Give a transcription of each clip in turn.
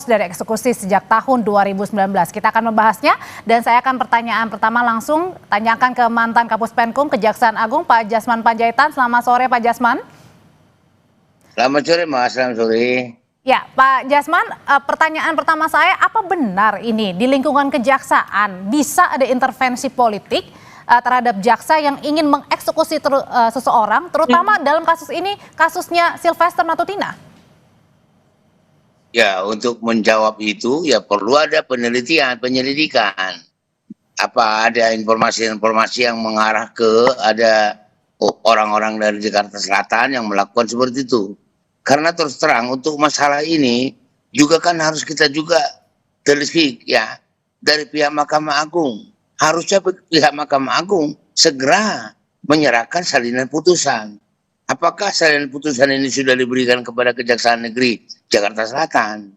dari eksekusi sejak tahun 2019. Kita akan membahasnya dan saya akan pertanyaan pertama langsung tanyakan ke mantan Kapus Penkum Kejaksaan Agung Pak Jasman Panjaitan. Selamat sore Pak Jasman. Selamat sore Mas, selamat sore. Ya Pak Jasman, pertanyaan pertama saya, apa benar ini di lingkungan kejaksaan bisa ada intervensi politik terhadap jaksa yang ingin mengeksekusi seseorang, terutama dalam kasus ini, kasusnya Sylvester Matutina? Ya, untuk menjawab itu ya perlu ada penyelidikan. Apa ada informasi-informasi yang mengarah ke ada orang-orang dari Jakarta Selatan yang melakukan seperti itu. Karena terus terang untuk masalah ini juga kan harus kita juga telisik ya dari pihak Mahkamah Agung. Harusnya pihak Mahkamah Agung segera menyerahkan salinan putusan. Apakah salinan putusan ini sudah diberikan kepada Kejaksaan Negeri Jakarta Selatan?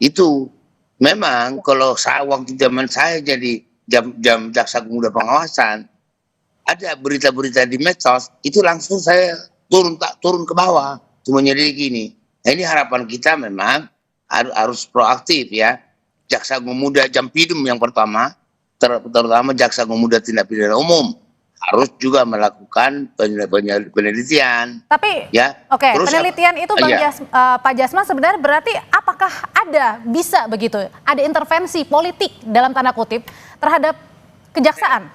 Itu memang kalau waktu zaman saya jadi jam jaksa agung muda pengawasan, ada berita-berita di medsos, itu langsung saya turun ke bawah untuk menyelidiki ini. Nah, ini harapan kita memang harus proaktif ya. Jaksa agung muda Jampidum yang pertama, terutama jaksa agung muda tindak pidana umum, harus juga melakukan penelitian. Tapi, ya, terus, penelitian itu Pak Jasman sebenarnya berarti apakah bisa begitu, ada intervensi politik dalam tanda kutip terhadap kejaksaan?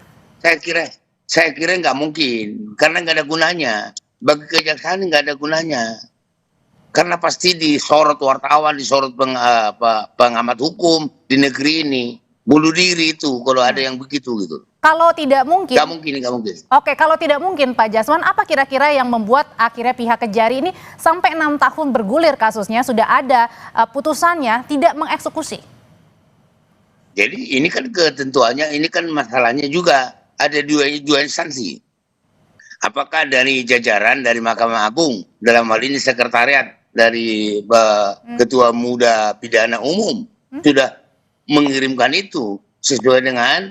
Saya kira nggak mungkin, karena nggak ada gunanya. Bagi kejaksaan nggak ada gunanya. Karena pasti disorot wartawan, disorot pengamat hukum di negeri ini. Bunuh diri itu kalau ada yang begitu gitu. Kalau tidak mungkin. Nggak mungkin. Oke, kalau tidak mungkin Pak Jasman, apa kira-kira yang membuat akhirnya pihak Kejari ini sampai 6 tahun bergulir kasusnya, sudah ada putusannya, tidak mengeksekusi? Jadi ini kan ketentuannya, ini kan masalahnya juga ada dua instansi. Apakah dari jajaran dari Mahkamah Agung, dalam hal ini sekretariat dari Ketua Muda Pidana Umum sudah mengirimkan itu sesuai dengan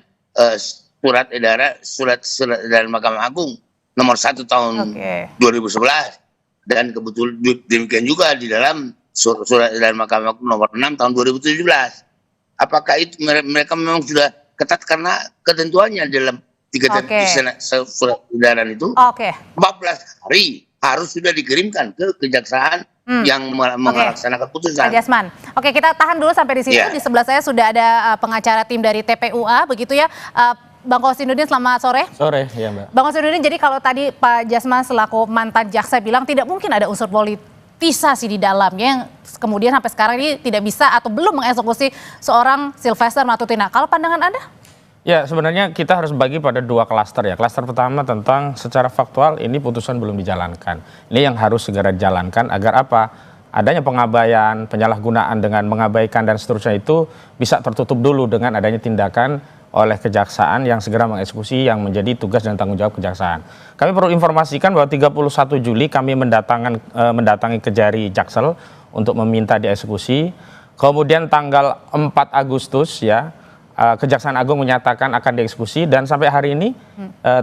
surat edaran Mahkamah Agung nomor 1 tahun 2011, dan kebetulan demikian juga di dalam surat edaran Mahkamah Agung nomor 6 tahun 2017. Apakah itu mereka memang sudah ketat karena ketentuannya dalam surat edaran itu 14 hari harus sudah dikirimkan ke kejaksaan yang melaksanakan putusan. Pak Jasman, kita tahan dulu sampai di situ. Di sebelah saya sudah ada pengacara tim dari TPUA, begitu ya. Bang Kosinudin, selamat sore. Sore, ya Mbak. Bang Kosinudin, jadi kalau tadi Pak Jasman selaku mantan jaksa bilang tidak mungkin ada unsur politisasi di dalamnya yang kemudian sampai sekarang ini tidak bisa atau belum mengeksekusi seorang Sylvester Matutina. Kalau pandangan Anda? Ya, sebenarnya kita harus bagi pada 2 klaster ya. Klaster pertama tentang secara faktual ini putusan belum dijalankan. Ini yang harus segera dijalankan agar apa? Adanya pengabaian, penyalahgunaan dengan mengabaikan dan seterusnya itu bisa tertutup dulu dengan adanya tindakan oleh kejaksaan yang segera mengeksekusi yang menjadi tugas dan tanggung jawab kejaksaan. Kami perlu informasikan bahwa 31 Juli kami mendatangi Kejari Jaksel untuk meminta dieksekusi. Kemudian tanggal 4 Agustus ya, Kejaksaan Agung menyatakan akan dieksekusi, dan sampai hari ini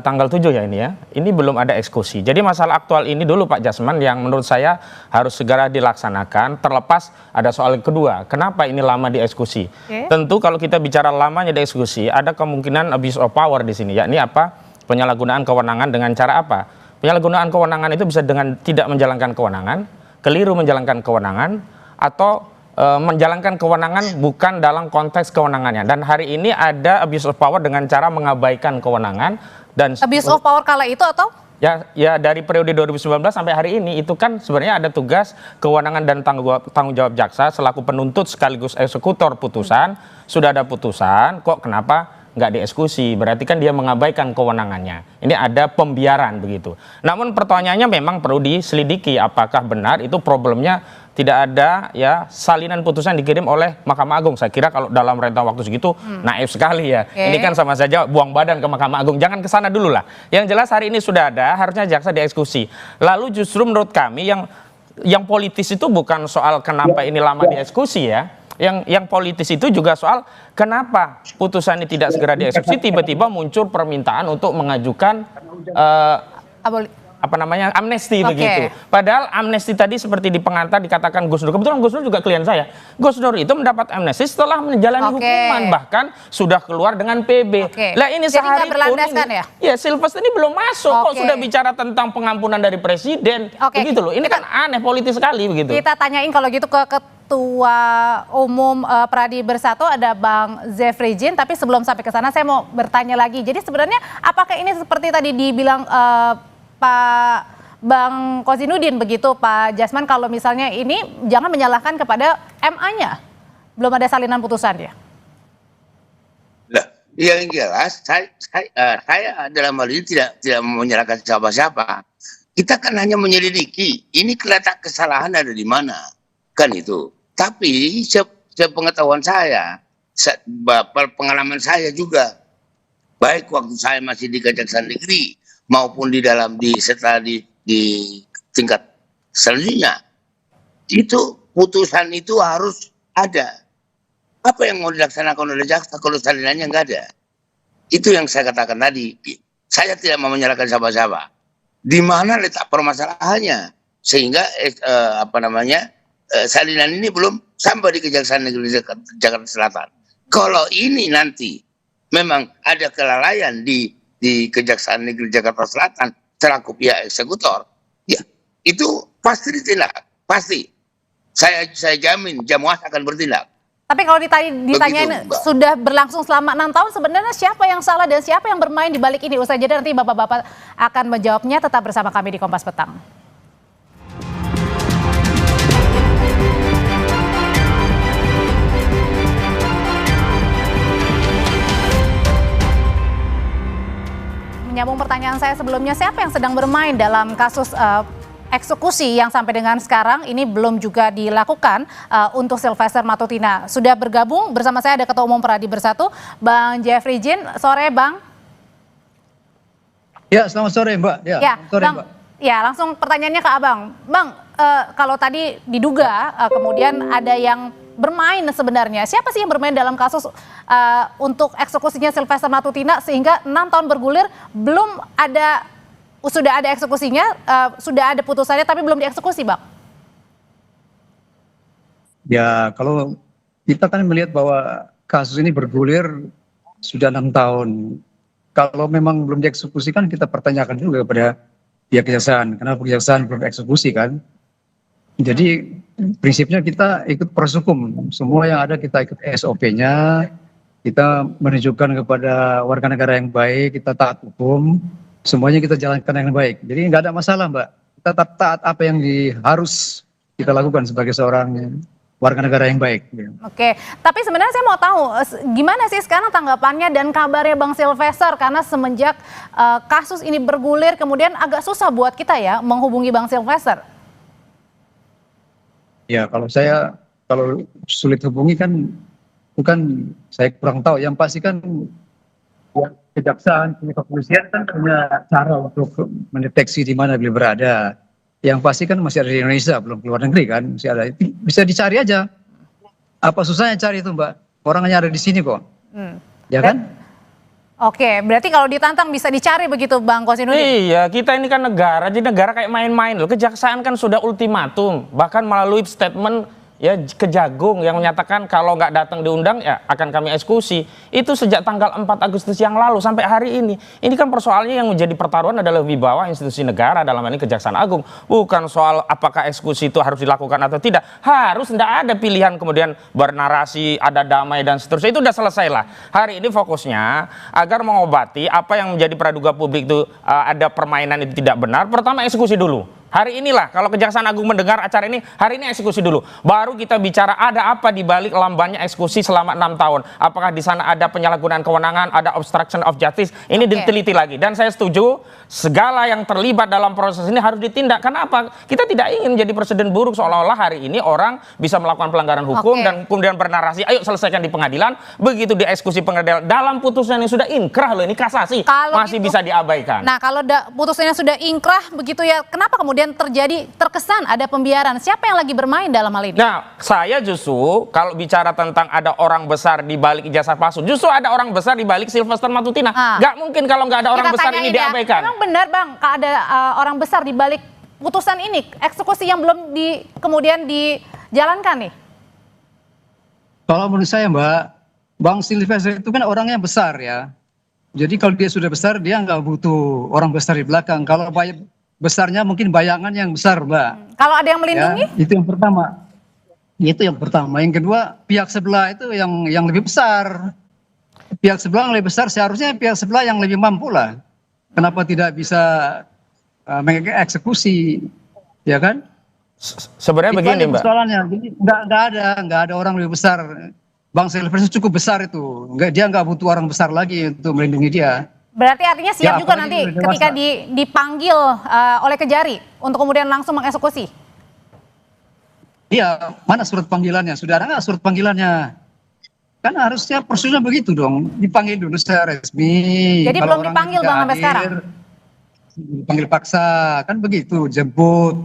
tanggal 7 ya ini ya, ini belum ada eksekusi. Jadi masalah aktual ini dulu Pak Jasman yang menurut saya harus segera dilaksanakan, terlepas ada soal kedua, kenapa ini lama dieksekusi. Tentu kalau kita bicara lamanya dieksekusi, ada kemungkinan abuse of power di sini, yakni apa? Penyalahgunaan kewenangan dengan cara apa? Penyalahgunaan kewenangan itu bisa dengan tidak menjalankan kewenangan, keliru menjalankan kewenangan, atau menjalankan kewenangan bukan dalam konteks kewenangannya. Dan hari ini ada abuse of power dengan cara mengabaikan kewenangan. Dan abuse of power kala itu atau? Ya dari periode 2019 sampai hari ini itu kan sebenarnya ada tugas, kewenangan dan tanggung jawab jaksa selaku penuntut sekaligus eksekutor putusan. Sudah ada putusan, kok kenapa nggak dieksekusi? Berarti kan dia mengabaikan kewenangannya. Ini ada pembiaran begitu. Namun pertanyaannya memang perlu diselidiki apakah benar itu problemnya tidak ada ya salinan putusan dikirim oleh Mahkamah Agung. Saya kira kalau dalam rentang waktu segitu naif sekali ya. Ini kan sama saja buang badan ke Mahkamah Agung. Jangan ke sana dulu lah. Yang jelas hari ini sudah ada, harusnya jaksa dieksekusi. Lalu justru menurut kami yang politis itu bukan soal kenapa ini lama dieksekusi ya. Yang politis itu juga soal kenapa putusan ini tidak segera dieksekusi, tiba-tiba muncul permintaan untuk mengajukan amnesti Oke. begitu. Padahal amnesti tadi seperti di pengantar dikatakan Gus Dur. Kebetulan Gus Dur juga klien saya. Gus Dur itu mendapat amnesti setelah menjalani Oke. hukuman, bahkan sudah keluar dengan PB. Oke. Lah ini Jadi sehari nggak berlandaskan pun ya? Ya Silvestre ini belum masuk kok Oke. sudah bicara tentang pengampunan dari presiden. Oke. Begitu loh. Ini kan aneh politis sekali begitu. Kita tanyain kalau gitu ke Ketua Umum Pradi Bersatu ada Bang Zefrijin, tapi sebelum sampai ke sana saya mau bertanya lagi. Jadi sebenarnya apakah ini seperti tadi dibilang Pak Bang Kozinudin begitu Pak Jasman, kalau misalnya ini jangan menyalahkan kepada MA-nya, belum ada salinan putusan ya? Lah, yang jelas saya dalam hal ini tidak menyalahkan siapa-siapa. Kita kan hanya menyelidiki. Ini kelihatan kesalahan ada di mana, kan itu. Tapi sepengetahuan saya, pengalaman saya juga, baik waktu saya masih di Kejaksaan Negeri maupun setelah di tingkat selanjutnya, itu putusan itu harus ada. Apa yang mau dilaksanakan oleh jaksa kalau salinannya nggak ada? Itu yang saya katakan tadi. Saya tidak mau menyalahkan siapa-siapa. Di mana letak permasalahannya sehingga salinan ini belum sampai di Kejaksaan Negeri Jakarta Selatan. Kalau ini nanti memang ada kelalaian di Kejaksaan Negeri Jakarta Selatan selaku pihak eksekutor, ya itu pasti ditindak, pasti. Saya jamin Jamwas akan bertindak. Tapi kalau ditanyain Begitu, Mbak. sudah berlangsung selama 6 tahun, sebenarnya siapa yang salah dan siapa yang bermain di balik ini? Usai jeda nanti Bapak-Bapak akan menjawabnya. Tetap bersama kami di Kompas Petang. Menyambung pertanyaan saya sebelumnya, siapa yang sedang bermain dalam kasus eksekusi yang sampai dengan sekarang ini belum juga dilakukan untuk Silvestre Matutina? Sudah bergabung bersama saya ada Ketua Umum Pradi Bersatu, Bang Zefrijin. Sore, Bang. Ya, selamat sore, Mbak. Ya, selamat sore, Bang. Mbak. Ya, langsung pertanyaannya ke Abang. Bang, kalau tadi diduga kemudian ada yang bermain sebenarnya. Siapa sih yang bermain dalam kasus untuk eksekusinya Silvestre Matutina sehingga 6 tahun bergulir sudah ada eksekusinya, sudah ada putusannya tapi belum dieksekusi, Bang? Ya, kalau kita kan melihat bahwa kasus ini bergulir sudah 6 tahun. Kalau memang belum dieksekusi kan kita pertanyakan juga kepada pihak kejaksaan. Kenapa kejaksaan belum eksekusi kan? Jadi prinsipnya kita ikut proses hukum. Semua yang ada kita ikut SOP-nya. Kita menunjukkan kepada warga negara yang baik, kita taat hukum. Semuanya kita jalankan dengan baik. Jadi nggak ada masalah, Mbak. Kita taat apa yang harus kita lakukan sebagai seorang warga negara yang baik. Oke, tapi sebenarnya saya mau tahu gimana sih sekarang tanggapannya dan kabarnya Bang Silvestre, karena semenjak kasus ini bergulir kemudian agak susah buat kita ya menghubungi Bang Silvestre. Ya, kalau sulit hubungi kan bukan saya kurang tahu. Yang pasti kan ya, kejaksaan, kepolisian kan punya cara untuk mendeteksi di mana beliau berada. Yang pasti kan masih ada di Indonesia, belum keluar negeri kan, masih ada. Bisa dicari aja. Apa susahnya cari itu, Mbak? Orangnya ada di sini kok. Ya kan? Oke, berarti kalau ditantang bisa dicari begitu Bang Kozinudin? Iya, kita ini kan negara, jadi negara kayak main-main loh. Kejaksaan kan sudah ultimatum, bahkan melalui statement ya Kejagung yang menyatakan kalau nggak datang diundang ya akan kami eksekusi. Itu sejak tanggal 4 Agustus yang lalu sampai hari ini. Ini kan persoalannya yang menjadi pertaruhan adalah wibawa institusi negara, dalam hal ini Kejaksaan Agung. Bukan soal apakah eksekusi itu harus dilakukan atau tidak. Harus, tidak ada pilihan kemudian bernarasi, ada damai dan seterusnya. Itu udah selesai lah. Hari ini fokusnya agar mengobati apa yang menjadi praduga publik itu ada permainan itu tidak benar. Pertama eksekusi dulu. Hari inilah kalau Kejaksaan Agung mendengar acara ini, hari ini eksekusi dulu. Baru kita bicara ada apa di balik lambannya eksekusi selama 6 tahun. Apakah di sana ada penyalahgunaan kewenangan, ada obstruction of justice. Ini diteliti lagi. Dan saya setuju segala yang terlibat dalam proses ini harus ditindak. Kenapa? Kita tidak ingin jadi presiden buruk seolah-olah hari ini orang bisa melakukan pelanggaran hukum dan kemudian bernarasi, ayo selesaikan di pengadilan. Begitu dieksekusi pengadilan, dalam putusan yang sudah inkrah loh, ini kasasi, masih bisa diabaikan. Nah, kalau putusannya sudah inkrah begitu ya, kenapa kemudian kemudian terkesan ada pembiaran. Siapa yang lagi bermain dalam hal ini? Nah, saya justru kalau bicara tentang ada orang besar di balik ijazah palsu, justru ada orang besar di balik Sylvester Matutina. Nggak mungkin kalau nggak ada orang Kita besar tanyain ini ya, diabaikan. memang benar Bang, ada orang besar di balik putusan ini, eksekusi yang belum kemudian dijalankan nih? Kalau menurut saya Mbak, Bang Sylvester itu kan orangnya besar ya. Jadi kalau dia sudah besar, dia nggak butuh orang besar di belakang. Kalau besarnya mungkin bayangan yang besar Mbak. Kalau ada yang melindungi? Ya, itu yang pertama. Itu yang pertama. Yang kedua, pihak sebelah itu yang lebih besar. Pihak sebelah yang lebih besar, seharusnya pihak sebelah yang lebih mampu lah. Kenapa tidak bisa mengeksekusi, ya kan? Sebenarnya begini, Mbak. Persoalannya, jadi nggak ada orang lebih besar. Bang Sylvester cukup besar itu, dia nggak butuh orang besar lagi untuk melindungi dia. Berarti artinya siap Ya, juga apalagi nanti udah dewasa. ketika dipanggil oleh Kejari untuk kemudian langsung mengeksekusi. Iya, mana surat panggilannya? Sudah ada nggak surat panggilannya? Kan harusnya prosedurnya begitu dong, dipanggil dulu secara resmi. Jadi Kalau belum orangnya dipanggil tidak Bang sampai hadir, sekarang? dipanggil paksa, kan begitu, jemput.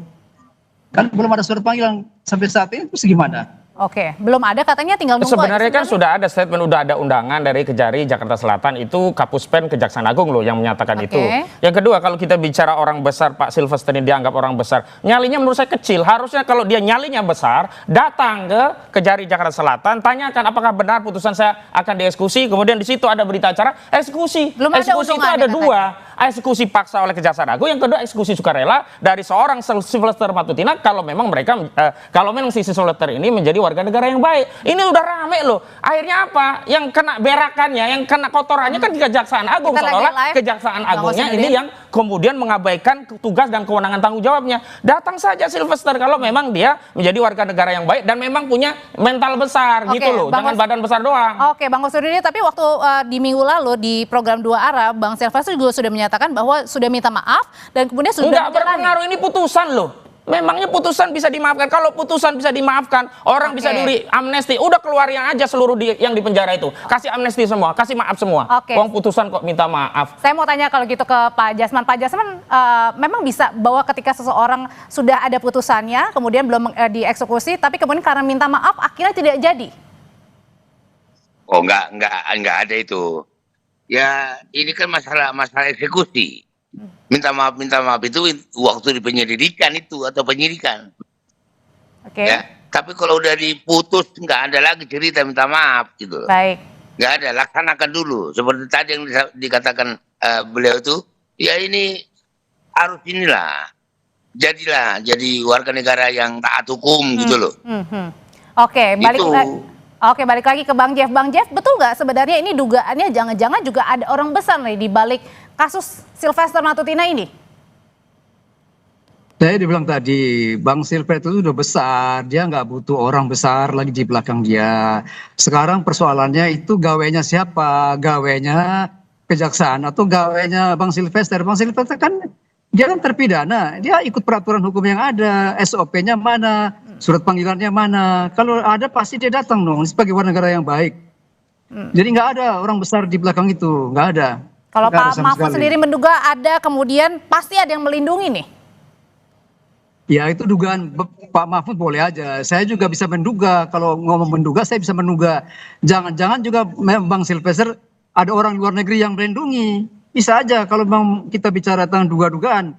Kan belum ada surat panggilan sampai saat ini, terus gimana? Oke, belum ada, katanya tinggal nunggu. Sebenarnya kan sudah ada statement, udah ada undangan dari Kejari Jakarta Selatan, itu Kapuspen Kejaksaan Agung loh yang menyatakan itu. Yang kedua, kalau kita bicara orang besar, Pak Sylvester ini dianggap orang besar, nyalinya menurut saya kecil. Harusnya kalau dia nyalinya besar, datang ke Kejari Jakarta Selatan, tanyakan apakah benar putusan saya akan dieksekusi, kemudian di situ ada berita acara eksekusi. Belum ada Eksekusi itu ada dua, eksekusi paksa oleh Kejaksaan Agung, yang kedua eksekusi sukarela dari seorang Sylvester Matutina kalau memang mereka, kalau memang si Sylvester ini menjadi warga negara yang baik. Ini udah rame loh. Akhirnya apa? Yang kena berakannya, yang kena kotorannya kan di Kejaksaan Agung. Seolah-olah Kejaksaan Agungnya ini yang kemudian mengabaikan tugas dan kewenangan tanggung jawabnya. Datang saja Sylvester kalau memang dia menjadi warga negara yang baik dan memang punya mental besar gitu loh. Jangan badan besar doang. Oke, Bang Kusnudin, tapi waktu di minggu lalu di program Dua Arah, Bang Sylvester juga sudah menyatakan bahwa sudah minta maaf dan kemudian sudah Enggak berpengaruh, ini putusan loh. Memangnya putusan bisa dimaafkan? Kalau putusan bisa dimaafkan, orang bisa diberi amnesti. Udah keluarin aja seluruh yang di penjara itu. Kasih amnesti semua, kasih maaf semua. Wong putusan kok minta maaf. Saya mau tanya kalau gitu ke Pak Jasman. Pak Jasman, memang bisa bahwa ketika seseorang sudah ada putusannya, kemudian belum dieksekusi, tapi kemudian karena minta maaf akhirnya tidak jadi? Oh, enggak ada itu. Ya, ini kan masalah eksekusi. Minta maaf itu waktu di penyelidikan itu atau penyidikan. Ya, tapi kalau udah diputus nggak ada lagi cerita minta maaf gitu. Baik. Nggak ada, laksanakan dulu. Seperti tadi yang dikatakan beliau itu, ya ini harus inilah, jadi warga negara yang taat hukum gitu loh. Oke, balik lagi ke Bang Jeff. Bang Jeff, betul nggak sebenarnya ini dugaannya jangan-jangan juga ada orang besar nih di balik kasus Sylvester Matutina ini? Saya dibilang tadi, Bang Sylvester itu udah besar, dia nggak butuh orang besar lagi di belakang dia. Sekarang persoalannya itu gawainya siapa? Gawainya kejaksaan atau gawainya Bang Sylvester? Bang Sylvester kan dia kan terpidana, dia ikut peraturan hukum yang ada, SOP-nya mana, surat panggilannya mana. Kalau ada pasti dia datang dong sebagai warga negara yang baik. Jadi nggak ada orang besar di belakang itu, nggak ada. Kalau Pak Mahfud sendiri menduga ada, kemudian pasti ada yang melindungi nih. Ya itu dugaan Pak Mahfud boleh aja. Saya juga bisa menduga, kalau ngomong menduga saya bisa menduga. Jangan-jangan juga Bang Sylvester ada orang luar negeri yang melindungi. Bisa aja kalau memang kita bicara tentang duga-dugaan.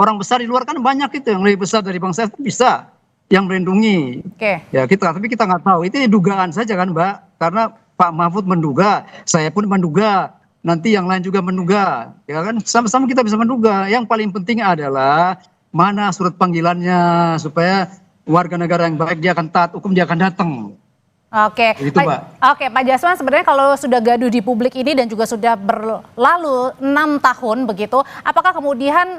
Orang besar di luar kan banyak itu yang lebih besar dari Bang Sylvester bisa yang melindungi. Ya tapi kita nggak tahu. Itu dugaan saja kan Mbak. Karena Pak Mahfud menduga, saya pun menduga. Nanti yang lain juga menduga, ya kan? Sama-sama kita bisa menduga. Yang paling penting adalah mana surat panggilannya supaya warga negara yang baik dia akan taat hukum, dia akan datang. Pak Jasman, sebenarnya kalau sudah gaduh di publik ini dan juga sudah berlalu 6 tahun begitu, apakah kemudian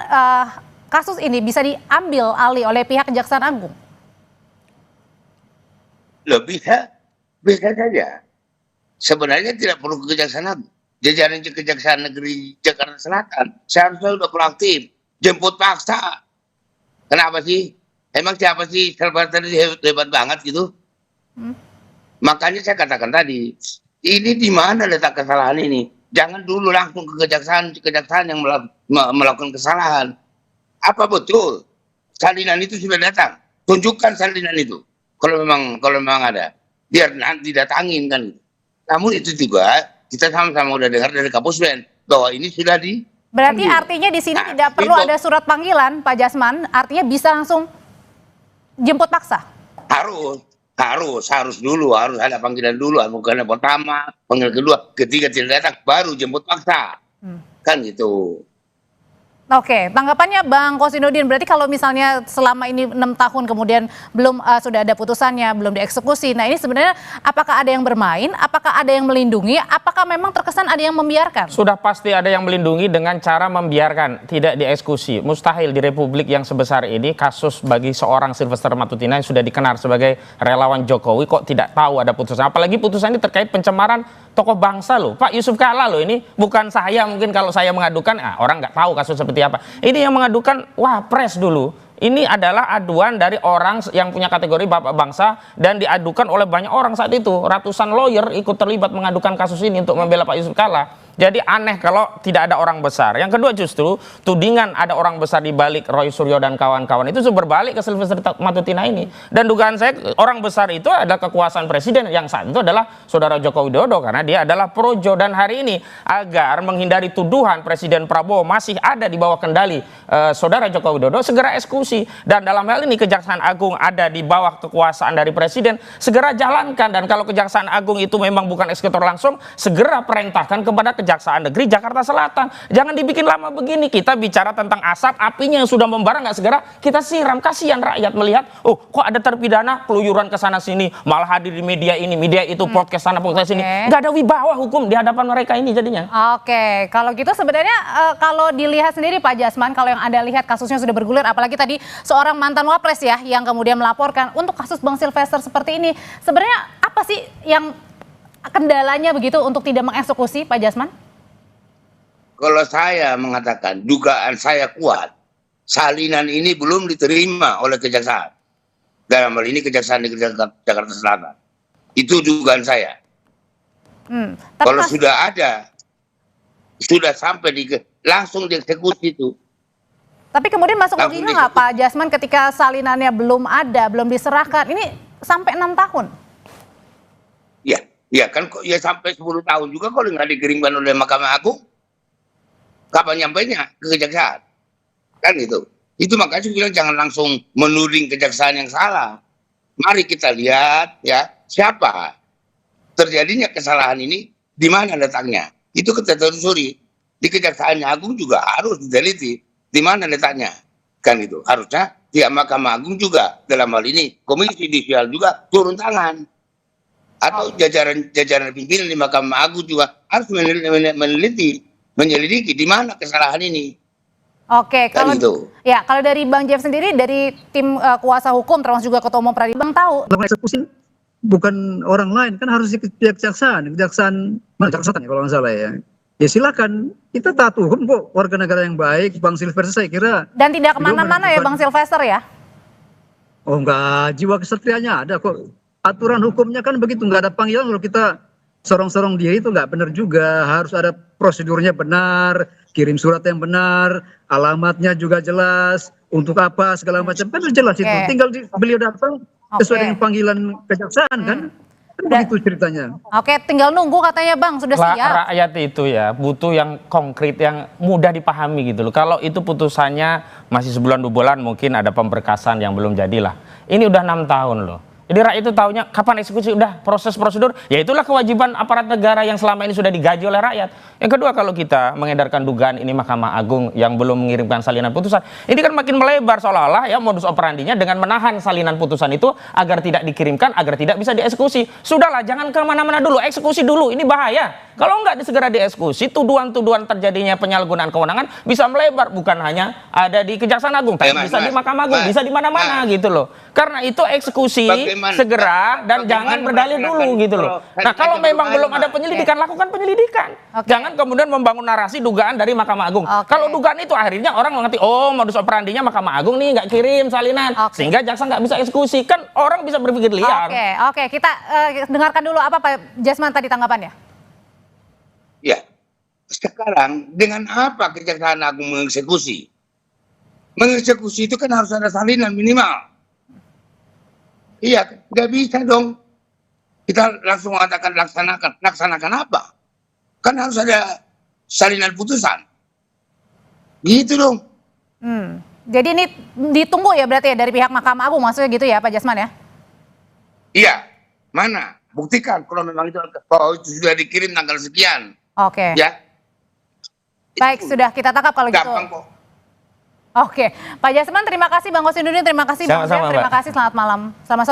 kasus ini bisa diambil alih oleh pihak Kejaksaan Agung? Loh, bisa saja. Sebenarnya tidak perlu ke Kejaksaan Agung. Jajaran Kejaksaan Negeri Jakarta Selatan seharusnya sudah proaktif, jemput paksa. Kenapa sih? Emang siapa sih Sylvester hebat banget gitu? Makanya saya katakan tadi, ini di mana letak kesalahan ini? Jangan dulu langsung ke kejaksaan yang melakukan kesalahan. Apa betul salinan itu sudah datang. Tunjukkan salinan itu. Kalau memang ada, biar nanti datangin kan. Namun itu juga kita sama-sama udah dengar dari Kapuspen bahwa ini sudah di. Berarti artinya di sini tidak perlu ada surat panggilan, Pak Jasman. Artinya bisa langsung jemput paksa. Harus dulu, harus ada panggilan dulu, bukan pertama, panggilan kedua, ketiga tidak datang, baru jemput paksa, kan gitu. Oke, tanggapannya Bang Kosinudin, berarti kalau misalnya selama ini 6 tahun kemudian belum sudah ada putusannya, belum dieksekusi. Nah ini sebenarnya apakah ada yang bermain, apakah ada yang melindungi, apakah memang terkesan ada yang membiarkan? Sudah pasti ada yang melindungi dengan cara membiarkan, tidak dieksekusi. Mustahil di republik yang sebesar ini kasus bagi seorang Sylvester Matutina yang sudah dikenal sebagai relawan Jokowi kok tidak tahu ada putusan. Apalagi putusan ini terkait pencemaran tokoh bangsa loh, Pak Yusuf Kalla loh, ini bukan saya, mungkin kalau saya mengadukan, orang nggak tahu kasus seperti apa. Ini yang mengadukan Wapres dulu. Ini adalah aduan dari orang yang punya kategori bapak bangsa dan diadukan oleh banyak orang saat itu. Ratusan lawyer ikut terlibat mengadukan kasus ini untuk membela Pak Yusuf Kalla. Jadi aneh kalau tidak ada orang besar. Yang kedua justru tudingan ada orang besar di balik Roy Suryo dan kawan-kawan itu berbalik ke Sylvester Matutina ini. Dan dugaan saya orang besar itu adalah kekuasaan presiden yang saat itu adalah saudara Joko Widodo karena dia adalah projo. Dan hari ini agar menghindari tuduhan Presiden Prabowo masih ada di bawah kendali saudara Joko Widodo, segera eksekusi. Dan dalam hal ini Kejaksaan Agung ada di bawah kekuasaan dari presiden, segera jalankan. Dan kalau Kejaksaan Agung itu memang bukan eksekutor langsung, segera perintahkan kepada Kejaksaan Negeri Jakarta Selatan. Jangan dibikin lama begini. Kita bicara tentang asap, apinya yang sudah membara nggak segera kita siram. Kasihan rakyat melihat, oh kok ada terpidana keluyuran ke sana sini, malah hadir di media ini, media itu, podcast sana, podcast sini. Nggak ada wibawa hukum di hadapan mereka ini jadinya. Oke, kalau gitu sebenarnya kalau dilihat sendiri Pak Jasman, kalau yang Anda lihat kasusnya sudah bergulir, apalagi tadi seorang mantan Wapres ya yang kemudian melaporkan untuk kasus Bang Sylvester seperti ini. Sebenarnya apa sih yang kendalanya begitu untuk tidak mengeksekusi, Pak Jasman? Kalau saya mengatakan dugaan saya kuat, salinan ini belum diterima oleh Kejaksaan. Dalam hal ini Kejaksaan Negeri Jakarta Selatan. Itu dugaan saya. Kalau sudah ada, sudah sampai langsung dieksekusi itu. Tapi kemudian masuk logika nggak Pak Jasman ketika salinannya belum ada, belum diserahkan, ini sampai 6 tahun? Ya kan ya sampai 10 tahun juga kalau nggak dikirimkan oleh Mahkamah Agung. Kapan nyampainya ke Kejaksaan? Kan gitu. Itu makanya saya bilang jangan langsung menuding Kejaksaan yang salah. Mari kita lihat ya siapa terjadinya kesalahan ini, di mana letaknya. Itu kita telusuri. Di Kejaksaan Agung juga harus diteliti di mana letaknya. Kan itu. Harusnya pihak Mahkamah Agung juga dalam hal ini Komisi Judisial juga turun tangan. Atau jajaran pimpinan di Mahkamah Agung juga harus menyelidiki di mana kesalahan ini. Oke, kalau gitu. Ya kalau dari Bang Jeff sendiri, dari tim kuasa hukum termasuk juga Ketua Umum Pradi, Bang tahu eksekusi bukan orang lain, kan harus kejaksaan ya kalau nggak salah ya. Ya silakan, kita taat hukum kok, warga negara yang baik. Bang Sylvester saya kira. Dan tidak kemana-mana ya Bang Sylvester ya? Oh enggak, jiwa kesatrianya ada kok. Aturan hukumnya kan begitu, nggak ada panggilan kalau kita sorong-sorong dia itu nggak benar juga. Harus ada prosedurnya benar, kirim surat yang benar, alamatnya juga jelas, untuk apa segala macam kan jelas itu. Tinggal beliau datang sesuai dengan panggilan kejaksaan kan begitu ceritanya. Oke, tinggal nunggu katanya Bang, sudah siap. Rakyat itu ya butuh yang konkret, yang mudah dipahami gitu loh. Kalau itu putusannya masih sebulan 2 bulan mungkin ada pemberkasan yang belum jadilah. Ini udah 6 tahun loh. Jadi rakyat itu taunya kapan eksekusi, udah proses prosedur, ya itulah kewajiban aparat negara yang selama ini sudah digaji oleh rakyat. Yang kedua, kalau kita mengedarkan dugaan ini Mahkamah Agung yang belum mengirimkan salinan putusan, ini kan makin melebar seolah-olah ya modus operandinya dengan menahan salinan putusan itu agar tidak dikirimkan, agar tidak bisa dieksekusi. Sudahlah, jangan kemana-mana dulu, eksekusi dulu, ini bahaya. Kalau nggak segera dieksekusi, tuduhan-tuduhan terjadinya penyalahgunaan kewenangan bisa melebar, bukan hanya ada di Kejaksaan Agung, tapi bisa di Mahkamah Agung, bisa di mana-mana gitu loh. Karena itu eksekusi segera dan jangan berdalih dulu gitu loh. Nah kalau memang belum ada penyelidikan, lakukan penyelidikan. Jangan kemudian membangun narasi dugaan dari Mahkamah Agung. Kalau dugaan itu akhirnya orang mengerti, oh modus operandinya Mahkamah Agung nih nggak kirim salinan, sehingga jaksa nggak bisa eksekusi. Kan orang bisa berpikir liar. Oke, kita dengarkan dulu apa Pak Jasman tadi tanggapannya. Ya, sekarang dengan apa Kejaksaan Agung mengeksekusi? mengeksekusi itu kan harus ada salinan minimal. Iya, nggak bisa dong kita langsung mengatakan laksanakan apa? Kan harus ada salinan putusan. Gitu dong. Jadi ini ditunggu ya berarti ya dari pihak Mahkamah Agung maksudnya gitu ya Pak Jasman ya? Iya, mana? Buktikan kalau memang itu sudah dikirim tanggal sekian. Oke. Ya. Baik, sudah kita tangkap kalau gitu. Gampang kok. Oke, Pak Jasman terima kasih, Bang Kosinudin terima kasih, Bang Sama-sama, Zen terima Mbak. kasih, selamat malam. Selamat sore.